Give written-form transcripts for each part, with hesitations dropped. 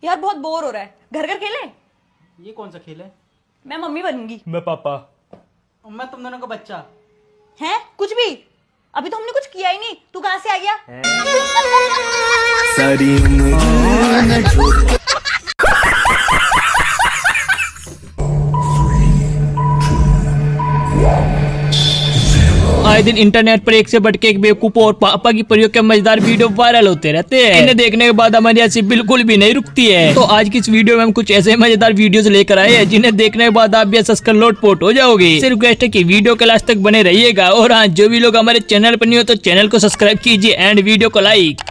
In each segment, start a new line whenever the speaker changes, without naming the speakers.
यार बहुत बोर हो रहा है, घर घर खेले।
ये कौन सा खेल है?
मैं मम्मी बनूंगी।
मैं पापा।
मैं तुम दोनों का बच्चा।
हैं? कुछ भी? अभी तो हमने कुछ किया ही नहीं, तू कहाँ से आ गया?
सारी आए दिन इंटरनेट पर एक से बढ़ के एक बेवकूफ और पापा की प्रयोग के मजेदार वीडियो वायरल होते रहते हैं। इन्हें देखने के बाद हमारी हंसी बिल्कुल भी नहीं रुकती है। तो आज की इस वीडियो में हम कुछ ऐसे मजेदार वीडियोस लेकर आए हैं जिन्हें देखने के बाद आप भी हंस कर लोटपोट हो जाओगे। सिर्फ रिक्वेस्ट है कि वीडियो के लास्ट तक बने रहिएगा। और हाँ, जो भी लोग हमारे चैनल पर नहीं हो तो चैनल को सब्सक्राइब कीजिए एंड वीडियो को लाइक।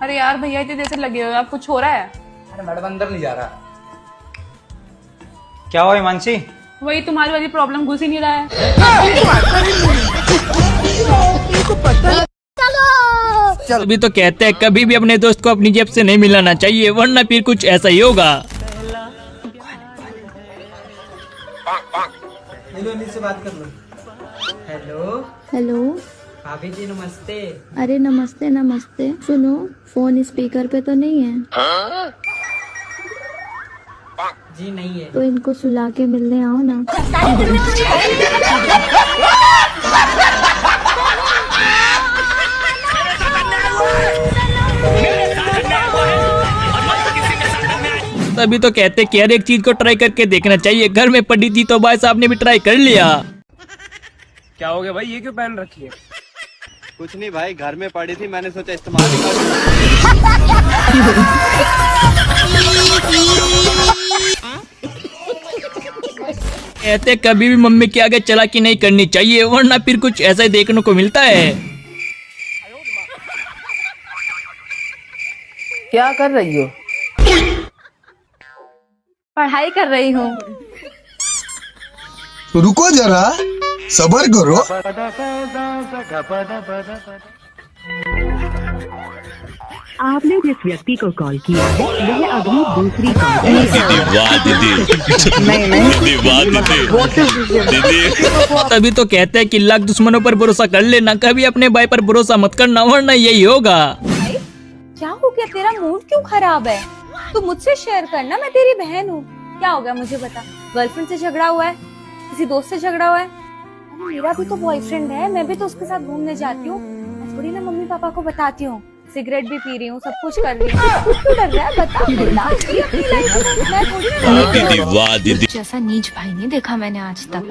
अरे यार भैया इतने देर से लगे हुए आप, कुछ हो रहा है?
अरे मैडम अंदर नहीं जा रहा। क्या हुआ हिमांशी?
वही तुम्हारी वाली प्रॉब्लम घुस ही नहीं रहा है।
अभी तो कहते हैं कभी भी अपने दोस्त को अपनी जेब से नहीं मिलाना चाहिए, वरना फिर कुछ ऐसा ही होगा।
से बात कर लो। Hello
hello.
भाभी जी नमस्ते।
अरे नमस्ते नमस्ते। सुनो, फोन स्पीकर पे तो नहीं है?
जी नहीं है।
तो इनको सुला के मिलने आओ ना।
तभी तो कहते हैं कि हर एक चीज को ट्राई करके देखना चाहिए। घर में पड़ी थी तो भाई साहब ने भी ट्राई कर लिया।
क्या हो गया भाई, ये क्यों पहन रखी है?
कुछ नहीं भाई, घर में पड़ी थी, मैंने सोचा इस्तेमाल ही कर।
कहते कभी भी मम्मी के आगे चालाकी नहीं करनी चाहिए, वरना फिर कुछ ऐसा ही देखने को मिलता है।
क्या कर रही हो?
पढ़ाई कर रही हूँ।
रुको जरा, सबर करो।
आपने जिस व्यक्ति को कॉल किया है वह अभी दूसरी कॉल
तभी तो कहते हैं कि लाख दुश्मनों पर भरोसा कर लेना, कभी अपने भाई पर भरोसा मत करना, वरना यही होगा।
भाई क्या हो गया, तेरा मूड क्यों खराब है? तू मुझसे शेयर करना, मैं तेरी बहन हूँ। क्या हो गया मुझे बता। गर्लफ्रेंड से झगड़ा हुआ है, किसी दोस्त से झगड़ा हुआ है? अरे मेरा भी तो बॉयफ्रेंड है, मैं भी तो उसके साथ घूमने जाती हूँ। मैं थोड़ी ना मम्मी पापा को बताती हूँ। सिगरेट भी पी रही हूँ, सब कुछ कर रही हूँ। कुछ क्यों डर रहा है बता। बिंदास जी अपनी लाइफ में, मैं थोड़ी ना।
जैसा नीच भाई नहीं देखा मैंने आज तक।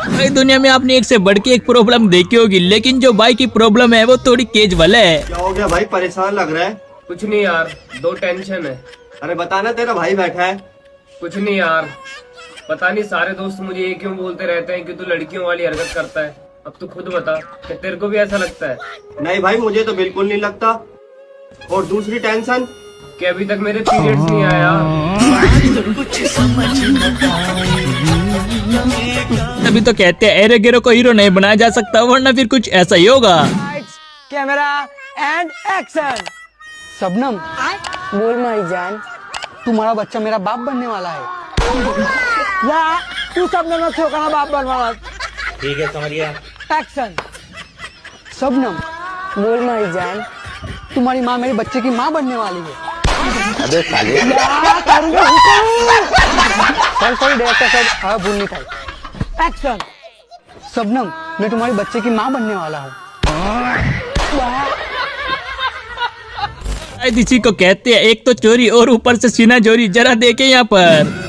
भाई दुनिया में आपने एक से बढ़ के एक प्रॉब्लम देखी होगी, लेकिन जो भाई की प्रॉब्लम है वो थोड़ी केजुअल है।
क्या हो गया भाई, परेशान लग रहा है?
कुछ नहीं यार, दो टेंशन है।
अरे बताना, तेरा भाई बैठा है।
कुछ नहीं यार, पता नहीं सारे दोस्त मुझे ये क्यों बोलते रहते हैं कि तू लड़कियों वाली हरकत करता है। अब तू खुद बता कि तेरे को भी ऐसा लगता है?
नहीं भाई, मुझे तो बिल्कुल नहीं लगता। और दूसरी टेंशन
कि अभी तक मेरे पीरियड्स नहीं आया।
तभी तो कहते हैं एरे गिरो को हीरो नहीं बनाया जा सकता, वरना फिर कुछ ऐसा ही होगा।
Camera and action. शबनम बोल माई जान, तुम्हारा बच्चा मेरा बाप बनने वाला है। या तू शबनम से होगा ना बाप बनने वाला।
ठीक है, समझ गया।
एक्शन। शबनम बोल माई जान, तुम्हारी माँ मेरे बच्चे की माँ बनने वाली है।
अबे साले।
सॉरी डायरेक्टर साहब, भूल नहीं था। एक्शन। शबनम, मैं तुम्हारे बच्चे की माँ बनने वाला हूँ।
इसी को कहते हैं एक तो चोरी और ऊपर से सीना चोरी। जरा देखे यहाँ पर।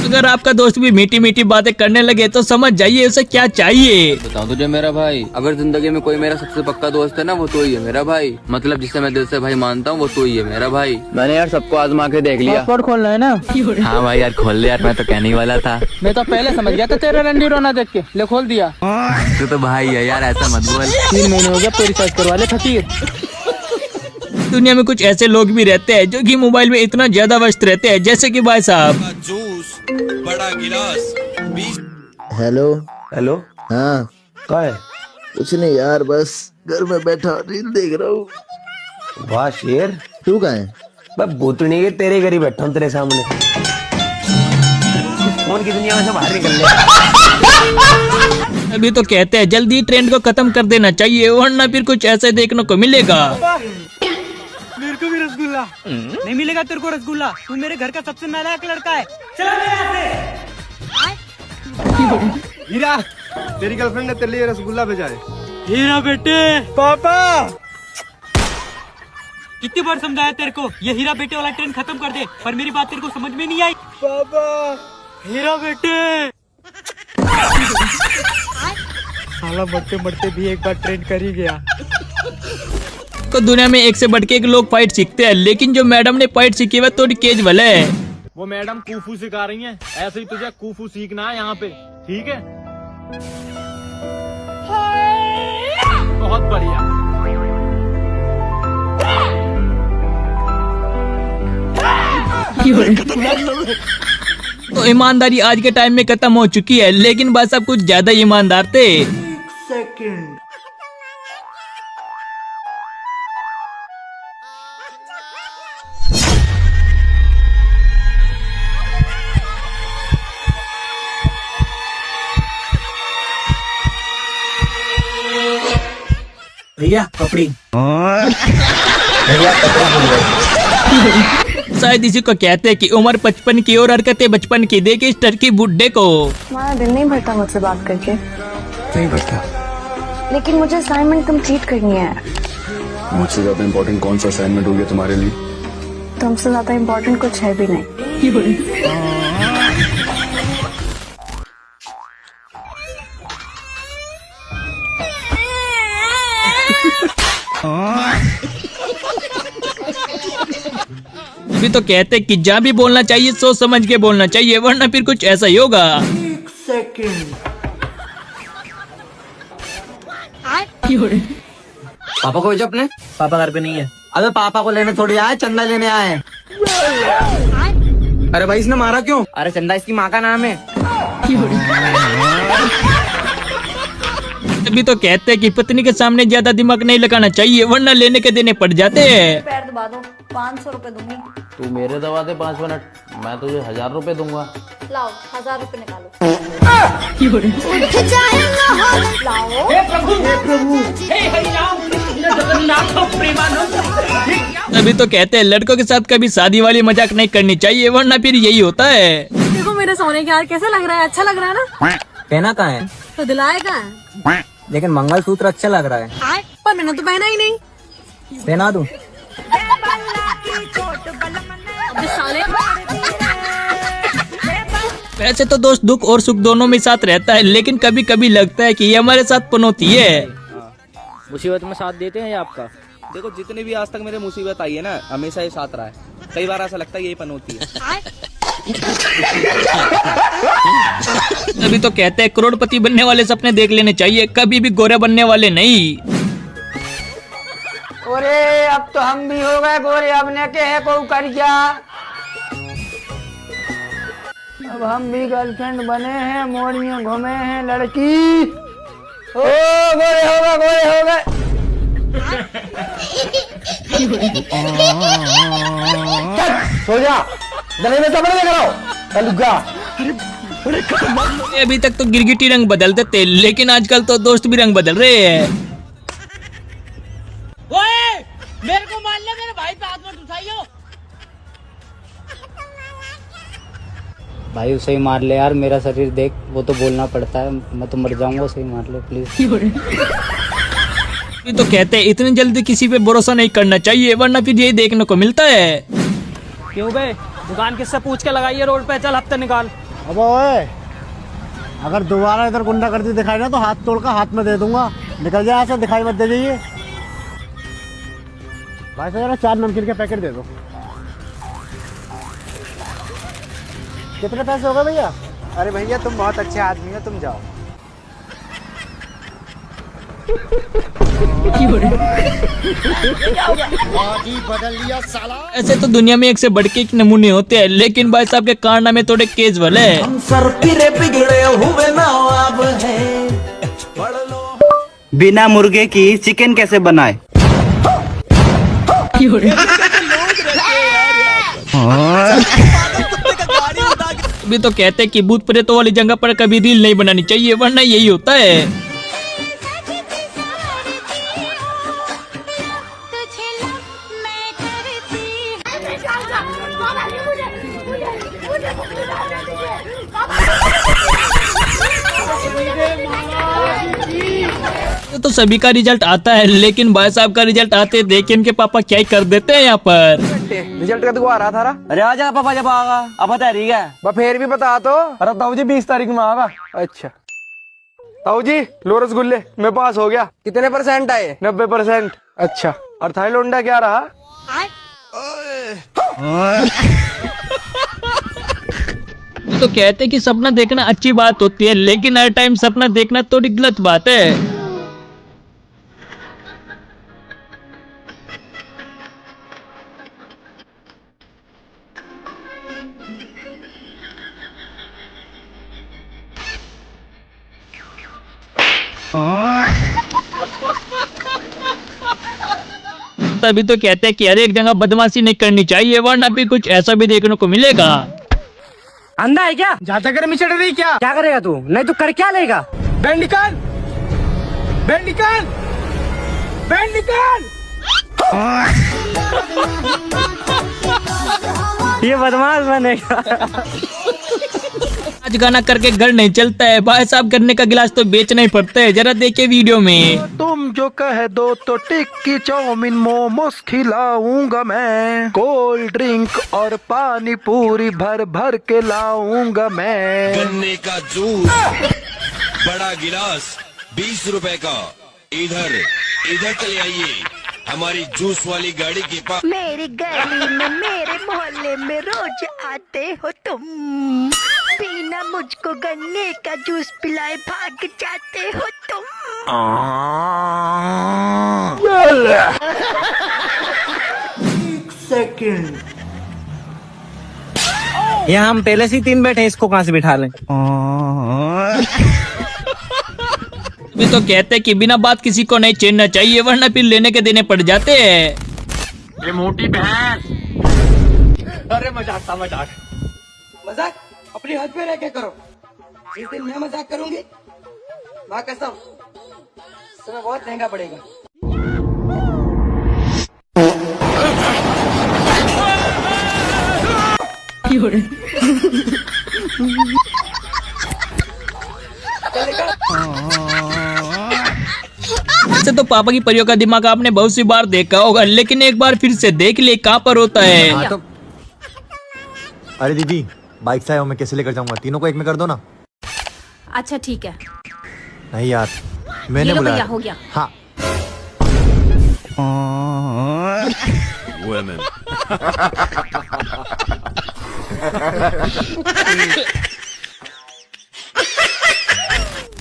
अगर आपका दोस्त भी मीठी मीठी बातें करने लगे तो समझ जाइए उसे क्या चाहिए।
बताऊं तुझे मेरा भाई, अगर जिंदगी में कोई मेरा सबसे पक्का दोस्त है ना, वो तो ही है मेरा भाई। मतलब जिसे मैं दिल से भाई मानता हूँ, वो तो ही है मेरा भाई। मैंने यार सबको आजमा के देख लिया।
पासपोर्ट खोलना है ना?
हाँ भाई यार खोल ले यार, मैं तो कहने ही वाला था।
मैं तो पहले समझ गया था तेरा रंडी रोना देख के, ले खोल दिया।
तू तो भाई है यार, ऐसा मत बोल।
3 महीने हो गया तो रिचार्ज करवा ले फकीर।
दुनिया में कुछ ऐसे लोग भी रहते हैं जो कि मोबाइल में इतना ज्यादा व्यस्त रहते हैं, जैसे कि भाई साहब।
जूस बड़ा गिलास 20।
हेलो।
हेलो।
हाँ
क्या है?
कुछ नहीं यार, बस घर में बैठा रील देख रहा हूँ।
वाह शेर।
तू कहाँ है?
भूतनी के तेरे घर ही बैठा हूँ तेरे सामने, फोन की दुनिया में से बाहर निकल ले।
अभी तो कहते हैं जल्दी ट्रेंड को खत्म कर देना चाहिए, वरना फिर कुछ ऐसे देखने को मिलेगा।
मेरे को भी रसगुल्ला नहीं मिलेगा। तेरे को रसगुल्ला, तू मेरे घर का सबसे नालायक लड़का है। चला मेरे यहाँ से।
हीरा, तेरी गर्लफ्रेंड ने तेरे लिए रसगुल्ला भेजा है।
हीरा बेटे। पापा कितनी बार समझाया तेरे को ये हीरा बेटे वाला ट्रेंड खत्म कर दे, पर मेरी बात तेरे को समझ में नहीं आई। पापा हीरा बेटे। साला बढ़ते बढ़ते भी एक बार ट्रेंड कर ही गया।
तो दुनिया में एक से बढ़ के एक लोग फाइट सीखते हैं, लेकिन जो मैडम ने फाइट सीखी है थोड़ी केजुअल है।
वो मैडम कूफू सिखा रही हैं, ऐसे ही तुझे कूफू सीखना है यहाँ पे, ठीक है? बहुत बढ़िया।
तो ईमानदारी आज के टाइम में खत्म हो चुकी है, लेकिन बस अब कुछ ज्यादा ईमानदार थे।
भैया कपड़ी।
शायद इसी को कहते हैं कि उम्र 55 की और हरकतें बचपन की, देखे इस टर्की बुड्ढे को।
तुम्हारा दिल नहीं भरता मुझसे बात करके?
नहीं पता।
लेकिन मुझे असाइनमेंट कंप्लीट करनी है।
मुझसे ज्यादा इम्पोर्टेंट कौन सा असाइनमेंट हो गया तुम्हारे लिए?
तुमसे ज्यादा इम्पोर्टेंट कुछ है भी नहीं।
अभी तो कहते हैं कि जहाँ भी बोलना चाहिए सोच समझ के बोलना चाहिए, वरना फिर कुछ ऐसा ही होगा।
पापा को भेजो अपने। पापा घर पे नहीं है। अबे पापा को लेने थोड़ी आए, चंदा लेने आए। अरे भाई इसने मारा क्यों? अरे चंदा इसकी माँ का नाम है।
अभी तो कहते हैं कि पत्नी के सामने ज्यादा दिमाग नहीं लगाना चाहिए, वरना लेने के देने पड़ जाते हैं।
पैर दबा दो, 500 रुपए दूंगी।
तू मेरे दबा दे 5 मिनट, मैं तुझे 1000 रुपए दूंगा।
लाओ 1000 रुपए निकालो।
अभी तो कहते हैं लड़कों के साथ कभी शादी वाली मजाक नहीं करनी चाहिए, वरना फिर यही होता है।
देखो मेरे सोने के हार कैसा लग रहा है? अच्छा लग रहा है ना?
पहना कहाँ है?
तो दिलाए कहाँ है?
लेकिन मंगलसूत्र अच्छा लग रहा है।
पर मैंने तो पहना ही नहीं।
पहना दूं?
वैसे तो दोस्त दुख और सुख दोनों में साथ रहता है, लेकिन कभी कभी लगता है कि ये हमारे साथ पनौती है।
मुसीबत में साथ देते हैं ये आपका? देखो जितनी भी आज तक मेरे मुसीबत आई है ना, हमेशा ये साथ रहा है। कई बार ऐसा लगता है यही पनौती है।
अभी तो कहते हैं करोड़पति बनने वाले सपने देख लेने चाहिए, कभी भी गोरे बनने वाले नहीं।
अरे अब तो हम भी हो गए गोरे, अब ने के है को कर क्या? अब हम भी गर्लफ्रेंड बने हैं, मोड़ियों घूमे हैं लड़की। ओ गोरे हो गए, गोरे हो गए। सो जा, गले में कपड़े लेकर आओ।
अभी तक तो गिरगिटी रंग बदलते थे, लेकिन आजकल तो दोस्त भी रंग बदल रहे हैं।
ओए, मेरे को मार ले, मेरे भाई पे हाथ मत उठाइयो।
भाई उसे ही मार ले यार, मेरा शरीर देख, वो तो बोलना पड़ता है, मैं तो मर जाऊंगा, उसे ही मार ले प्लीज।
तो कहते हैं इतनी जल्दी किसी पे भरोसा नहीं करना चाहिए, वरना फिर यही देखने को मिलता है।
क्यों बे, दुकान किससे पूछ के लगाई है रोड पे? चल हफ्ते निकाल।
अब ओए, अगर दोबारा इधर गुंडागर्दी दिखाई ना तो हाथ तोड़कर हाथ में दे दूंगा। निकल जाए, ऐसा दिखाई मत दे जाइए। भाई साहब जरा 4 नमकीन के पैकेट दे दो। कितने पैसे हो गए भैया?
अरे भैया तुम बहुत अच्छे आदमी हो, तुम जाओ।
बदल लिया साला।
ऐसे तो दुनिया में एक से बढ़ के एक नमूने होते हैं, लेकिन भाई साहब के कारनामे थोड़े केजुअल है।
हम सर पिरे बिगड़े हुए नवाब हैं।
बिना मुर्गे की चिकन कैसे बनाए?
अभी तो कहते हैं कि भूत प्रेतों वाली जगह पर कभी रील नहीं बनानी चाहिए, वरना यही होता है। तो सभी का रिजल्ट आता है, लेकिन भाई साहब का रिजल्ट आते देखिए इनके पापा क्या ही कर देते हैं यहाँ पर।
रिजल्ट का तो आ रहा था। अरे आजा पापा जब आगा अब ठीक है फिर भी बता तो। अरे ताऊ जी 20 तारीख में आगा। अच्छा ताऊ जी लो रसगुल्ले, मैं पास हो गया। कितने % आए? 90%। अच्छा और थाईलैंड क्या रहा?
तो कहते हैं कि सपना देखना अच्छी बात होती है, लेकिन हर टाइम सपना देखना थोड़ी गलत बात है। तभी तो कहते हैं कि हर एक जगह बदमाशी नहीं करनी चाहिए, वरना भी कुछ ऐसा भी देखने को मिलेगा।
अंधा है क्या? ज्यादा गर्मी चढ़ रही क्या? क्या करेगा तू? नहीं तो कर क्या लेगा? बैंड निकाल, बैंड निकाल, बैंड निकाल। ये बदमाश बनेगा।
आज गाना करके घर नहीं चलता है, भाई साहब करने का गिलास तो बेचना ही पड़ता है। जरा देखिए वीडियो में।
तुम जो कह दो तो टिक्की चाउमीन मोमोस खिलाऊंगा मैं, कोल्ड ड्रिंक और पानी पूरी भर भर के लाऊंगा मैं।
गन्ने का जूस बड़ा गिलास 20 रुपए का, इधर चले आइए हमारी जूस वाली गाड़ी के पास।
मेरी गली में मेरे मोहल्ले में रोज आते हो तुम, बिना मुझको गन्ने का जूस पिलाए भाग जाते हो तुम।
सेकंड यहाँ हम पहले से 3 बैठे, इसको कहाँ से बिठा लें?
अभी तो कहते हैं कि बिना बात किसी को नहीं छेड़ना चाहिए, वरना फिर लेने के देने पड़ जाते हैं।
ये मोटी भैंस। अरे मजाक था, मजाक अपने हाथ पे रह के करो। जिस दिन मैं मजाक करूंगी माँ कसम तुम्हें बहुत महंगा पड़ेगा।
वैसे तो पापा की परियों का दिमाग आपने बहुत सी बार देखा होगा, लेकिन एक बार फिर से देख ले कहाँ पर होता है।
तो... अरे दीदी बाइक से आया हूँ मैं, कैसे लेकर जाऊंगा? तीनों को एक में कर दो ना।
अच्छा ठीक है।
नहीं यार मैंने बुलाया।
हो गया।
हाँ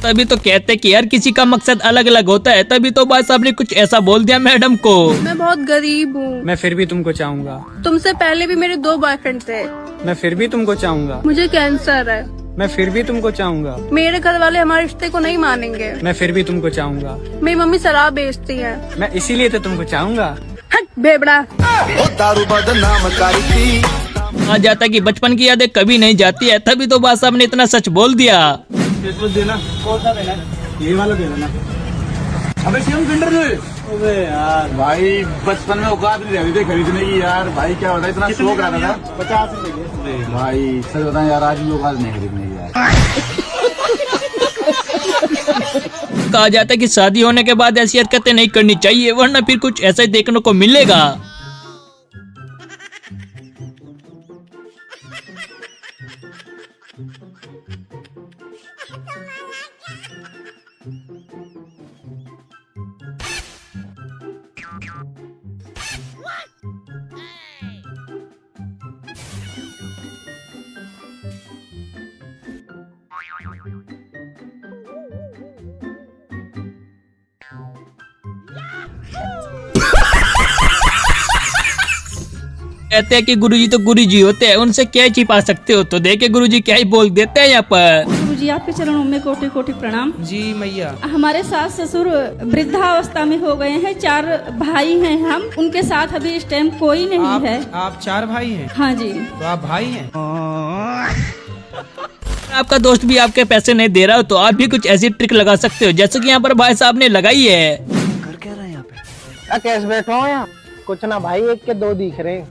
तभी तो कहते हैं कि हर किसी का मकसद अलग अलग होता है। तभी तो भाई साहब ने कुछ ऐसा बोल दिया मैडम को।
मैं बहुत गरीब हूँ।
मैं फिर भी तुमको चाहूंगा।
तुमसे पहले भी मेरे 2 बॉयफ्रेंड थे।
मैं फिर भी तुमको चाहूंगा।
मुझे कैंसर है।
मैं फिर भी तुमको चाहूंगा।
मेरे घर वाले हमारे रिश्ते को नहीं मानेंगे।
मैं फिर भी तुमको चाहूंगा।
मेरी मम्मी शराब बेचती है।
मैं इसीलिए तो तुमको चाहूंगा।
हट बेबड़ा।
दारू बदनाम करती।
आ जाता कि बचपन की यादें कभी नहीं जाती है, तभी तो बादशाह साहब ने इतना सच बोल दिया।
देना कौन सा देना? ये वाला दे देना। अबे शिवम फिल्टर दे। अबे यार भाई बचपन में औकात नहीं रहती थी खरीदने की यार। भाई क्या होता है इतना शौक आता था। 50 रुपए भाई सच बताएं यार, आज भी औकात नहीं खरीदने की यार।
कहा जाता है कि शादी होने के बाद ऐसी हरकतें नहीं करनी चाहिए, वरना फिर कुछ ऐसा ही देखने को मिलेगा। कहते हैं कि गुरुजी तो गुरुजी होते हैं, उनसे क्या छिपा सकते हो। तो देखे गुरुजी क्या ही बोल देते हैं यहाँ पर।
बाबूजी आपके चरणों में कोटि कोटि प्रणाम।
जी मैया।
हमारे सास ससुर वृद्धावस्था में हो गए हैं, 4 भाई हैं हम, उनके साथ अभी इस टाइम कोई नहीं है।
आप 4 भाई हैं?
हाँ जी।
तो आप भाई हैं?
आपका दोस्त भी आपके पैसे नहीं दे रहा हो तो आप भी कुछ ऐसी ट्रिक लगा सकते हो जैसे कि यहाँ पर भाई साहब ने लगाई है।
कर क्या रहे हैं यहाँ पे? कैसे बैठा हूँ यहाँ? कुछ ना भाई, 1 के 2 दिख रहे।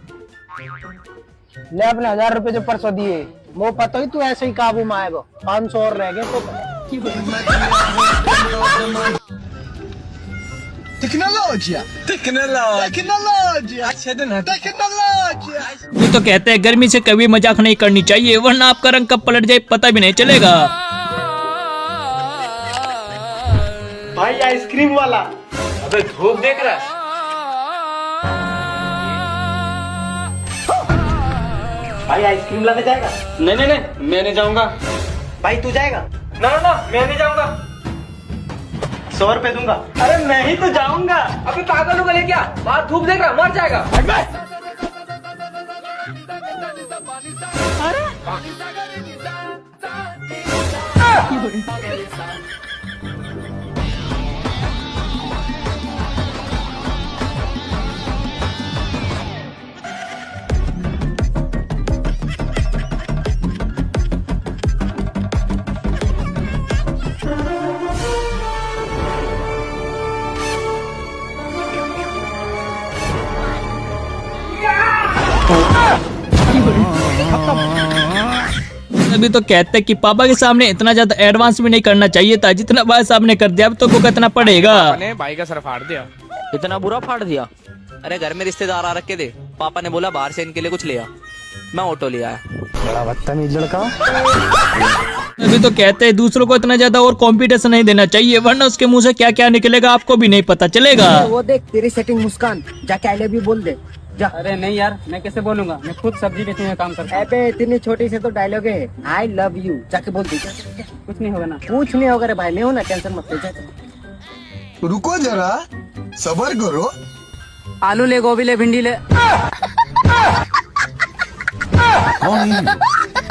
ले अपने 1000 रुपए जो परसों दिए, वो पता ही तू ऐसे ही काबू में आएगा। 500 और रह गए तो
वो तो कहते हैं गर्मी से कभी मजाक नहीं करनी चाहिए वरना आपका रंग कब पलट जाए पता भी नहीं चलेगा।
भाई आइसक्रीम वाला।
अबे धूप देख रहा है?
भाई आइसक्रीम लाने जाएगा?
नहीं नहीं नहीं, मैं नहीं जाऊंगा।
भाई तू जाएगा?
ना ना ना, मैं नहीं जाऊंगा।
100 रुपए दूंगा।
अरे मैं ही तो जाऊंगा। अबे पागल हो गए क्या? बाहर धूप देख रहा, मर जाएगा।
अभी तो कहते हैं कि पापा के सामने इतना ज्यादा एडवांस भी नहीं करना चाहिए था जितना भाई साहब ने कर दिया। अब तो को कितना पड़ेगा?
ने भाई का सर फाड़ दिया।
इतना बुरा फाड़ दिया? अरे घर में रिश्तेदार आ रखे थे, पापा ने बोला बाहर से इनके लिए कुछ ले आ, मैं ऑटो ले आया।
बड़ा बदतमीज लड़का।
अभी तो कहते हैं दूसरों को इतना ज्यादा और कॉम्पिटिशन नहीं देना चाहिए वरना उसके मुंह से क्या क्या निकलेगा आपको भी नहीं पता चलेगा।
वो देख तेरी सेटिंग मुस्कान, जाके आई लव यू बोल दे जा।
अरे नहीं यार, मैं कैसे बोलूंगा, मैं खुद सब्जी बेचने का काम करता हूँ।
अबे इतनी छोटी से तो डायलॉग है, आई लव यू, जाके बोल दे।
कुछ नहीं होगा ना?
कुछ नहीं होगा रे भाई, नहीं हो ना, टेंशन मत ले।
रुको जरा, सबर करो।
आलू ले, गोभी ले, भिंडी ले।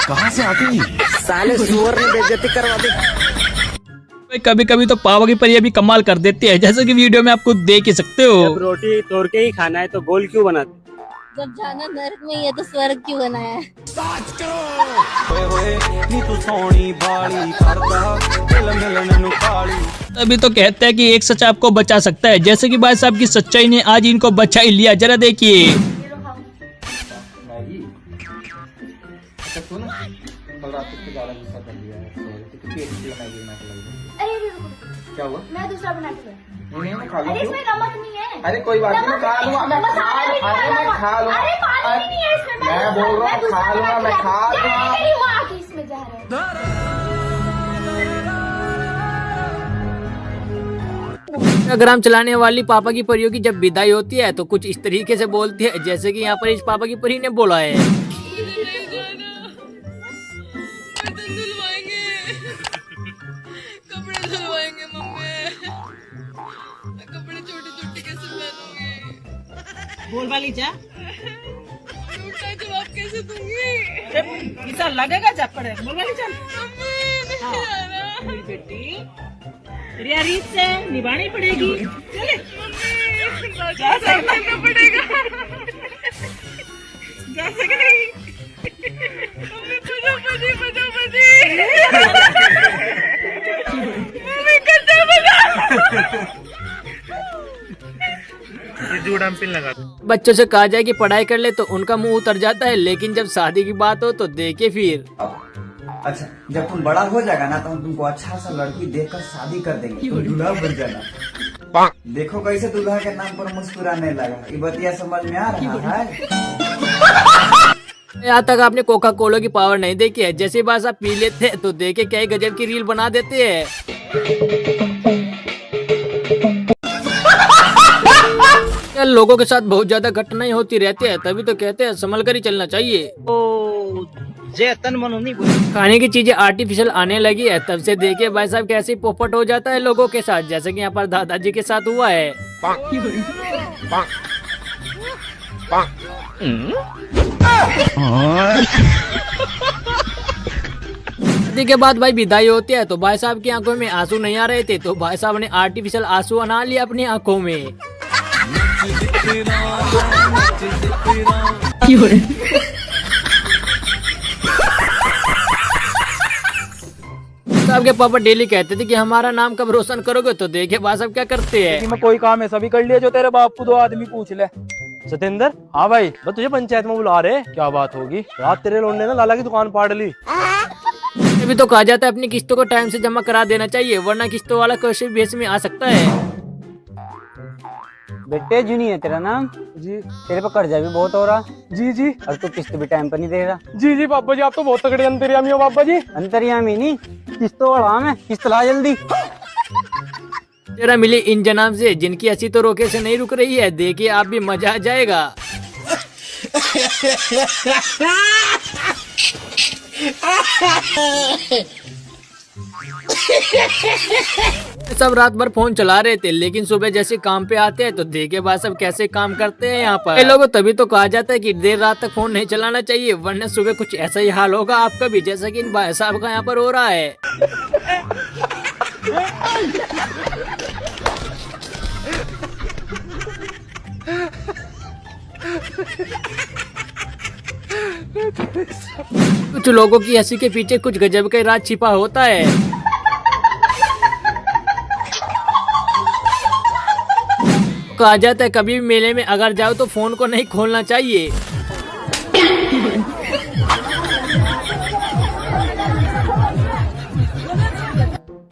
कहाँ से आती?
साले सुअर ने बेइज्जती करवा दी।
कभी कभी तो पाव की परियां भी कमाल कर देती है जैसे कि वीडियो में आप खुद देख ही सकते हो।
जब रोटी तोड़ के ही खाना है तो गोल क्यों बनाते?
जब जाना नरक में ही है तो स्वर्ग क्यों बनाया है?
अभी तो कहते हैं कि एक सच आपको बचा सकता है जैसे कि भाई साहब की सच्चाई ने आज इनको बचा ही लिया। जरा देखिए।
क्या हुआ?
मैं दूसरा बना के
नहीं मैं खा लूं।
अरे इसमें नमक नहीं है।
अरे कोई बात नहीं, मैं खा लूंगा। मैं खा लूंगा।
अरे पानी नहीं है इसमें।
मैं बोल रहा हूँ खा लूंगा, मैं खा लूंगा।
आके इसमें जा रहे
इंस्टाग्राम चलाने वाली पापा की परियों की जब विदाई होती है तो कुछ इस तरीके से बोलती है जैसे कि यहाँ पर इस पापा की परी ने बोला है।
बोल वाली जा।
जवाब कैसे दूंगी?
ऐसा लगेगा जब पड़े। बोल वाली चल। मेरी बेटी रिया रीत से निभानी पड़ेगी। चले। जा सकना पड़ेगा। जा सकते नहीं। बजाओ बजी बजाओ बजी। मम्मी कच्चा बजा।
बच्चों से कहा जाए कि पढ़ाई कर ले तो उनका मुंह उतर जाता है लेकिन जब शादी की बात हो तो देखे फिर।
अच्छा जब तुम बड़ा हो जाएगा ना तो हम तुमको अच्छा सा लड़की देखकर शादी कर देंगे, तुम दूल्हा बन जाना। देखो कैसे दूल्हा के नाम पर मुस्कुराने लगा। ये बतिया समझ में आ रहा है?
यहाँ तक आपने कोका कोला की पावर नहीं देखी है। जैसे बात आप पी लेते हैं तो देखे क्या गजब की रील बना देते हैं। लोगों के साथ बहुत ज्यादा घटनाएं होती रहती है तभी तो कहते हैं संभल कर ही चलना चाहिए। खाने की चीजें आर्टिफिशियल आने लगी है तब से देखिए भाई साहब कैसे पोपट हो जाता है लोगों के साथ जैसे कि यहाँ पर दादाजी के साथ हुआ है। शादी के बाद भाई विदाई होती है तो भाई साहब की आंखों में आंसू नहीं आ रहे थे, तो भाई साहब ने आर्टिफिशियल आंसू बना लिया अपनी आंखों में। साहब के पापा डेली कहते थे कि हमारा नाम कब रोशन करोगे, तो देखिए भाई साहब क्या करते हैं।
मैं कोई काम ऐसा भी कर लिया जो तेरे बापू 2 आदमी पूछ ले। सतेंद्र, हाँ भाई, बस तुझे पंचायत में बुला रहे। क्या बात होगी? रात तेरे लोंडे ने लाला की दुकान पाड़ ली।
अभी तो कहा जाता है अपनी किस्तों को टाइम से जमा करा देना चाहिए, वरना किस्तों वाला कैसे भी भेस में आ सकता है।
बेटे जूनी है तेरा नाम?
जी।
तेरे पे कर्जा भी बहुत हो रहा।
जी जी।
और तू किस्त भी टाइम पर नहीं दे रहा।
जी जी पापा जी, आप तो बहुत तगड़े अंतर्यामी हो पापा जी।
अंतर्यामी नहीं, किस्तों वाला मैं, किस्त ला जल्दी।
तेरा मिली इन जनाब से जिनकी हंसी तो रोके से नहीं रुक रही है, देखिए आप भी मजा आ जाएगा। सब रात भर फोन चला रहे थे, लेकिन सुबह जैसे काम पे आते हैं तो देखे भाई सब कैसे काम करते हैं यहाँ पर। लोगों तभी तो कहा जाता है कि देर रात तक फोन नहीं चलाना चाहिए, वरना सुबह कुछ ऐसा ही हाल होगा आपका भी, जैसा कि इन भाई साहब का यहाँ पर हो रहा है। कुछ लोगों की हंसी के पीछे कुछ गजब का राज छिपा होता है। कहा जाता है कभी भी मेले में अगर जाओ तो फोन को नहीं खोलना चाहिए।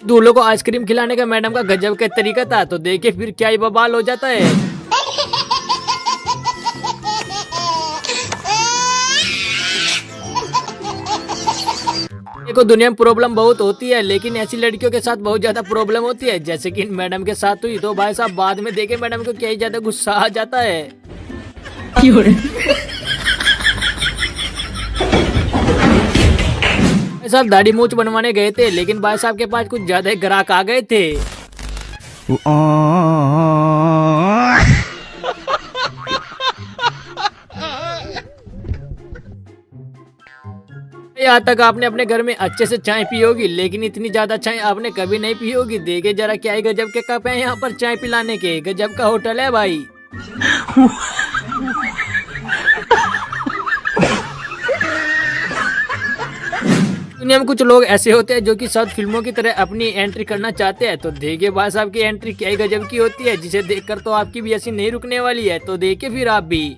दूल्हों को आइसक्रीम खिलाने का मैडम का गजब का तरीका था, तो देखिए फिर क्या ही बवाल हो जाता है। देखो दुनिया में प्रॉब्लम बहुत होती है, लेकिन ऐसी लड़कियों के साथ बहुत ज्यादा प्रॉब्लम होती है, जैसे कि मैडम के साथ हुई। तो भाई साहब बाद में देखे मैडम को क्या ही ज्यादा गुस्सा आ जाता है। भाई साहब दाढ़ी मूंछ बनवाने गए थे, लेकिन भाई साहब के पास कुछ ज्यादा ग्राहक आ गए थे। यहाँ तक आपने अपने घर में अच्छे से चाय पी होगी, लेकिन इतनी ज्यादा चाय आपने कभी नहीं पी होगी। देखे जरा क्या ही गजब के कप हैं यहाँ पर चाय पिलाने के, गजब का होटल है भाई। दुनिया में कुछ लोग ऐसे होते हैं जो कि साउथ फिल्मों की तरह अपनी एंट्री करना चाहते हैं, तो देखिए भाई साहब की एंट्री क्या ही गजब की होती है, जिसे देखकर तो आपकी भी ऐसी नहीं रुकने वाली है। तो देखिए फिर आप भी।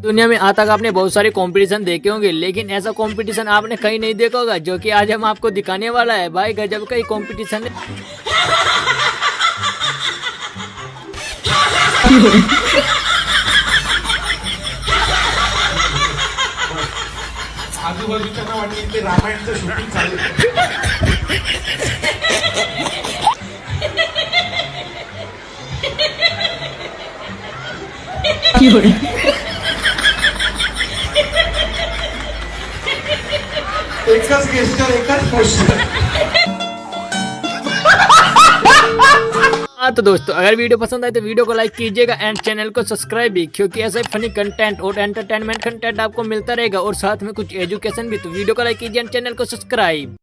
दुनिया में आज तक आपने बहुत सारे कंपटीशन देखे होंगे, लेकिन ऐसा कंपटीशन आपने कहीं नहीं देखा होगा, जो कि आज हम आपको दिखाने वाला है। भाई गजब का ही कंपटीशन है।
आजूबाजूच्या वाटली ते रामायणचं शूटिंग चालू एकच गेस्टर एकच पोस्टर।
हाँ तो दोस्तों अगर वीडियो पसंद आए तो वीडियो को लाइक कीजिएगा एंड चैनल को सब्सक्राइब भी, क्योंकि ऐसा ही फनी कंटेंट और एंटरटेनमेंट कंटेंट आपको मिलता रहेगा, और साथ में कुछ एजुकेशन भी। तो वीडियो को लाइक कीजिए एंड चैनल को सब्सक्राइब।